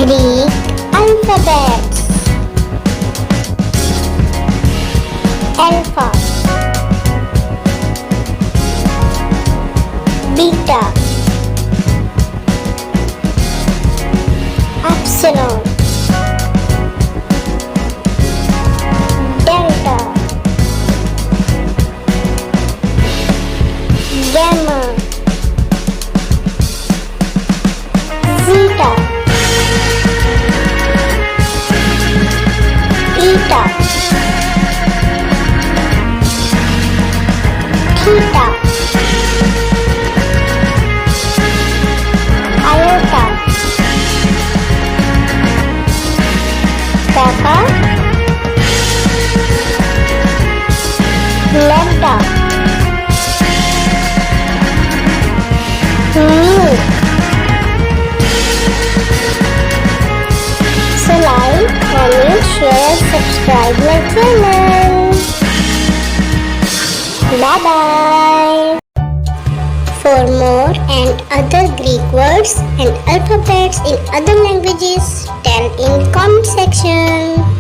Greek alphabets. Alpha, beta, epsilon, delta, gamma, zeta, eta, theta, iota, kappa, lambda, mu. So like, comment, share, subscribe my channel. Bye bye. For more and other Greek words and alphabets in other languages, tell in comment section.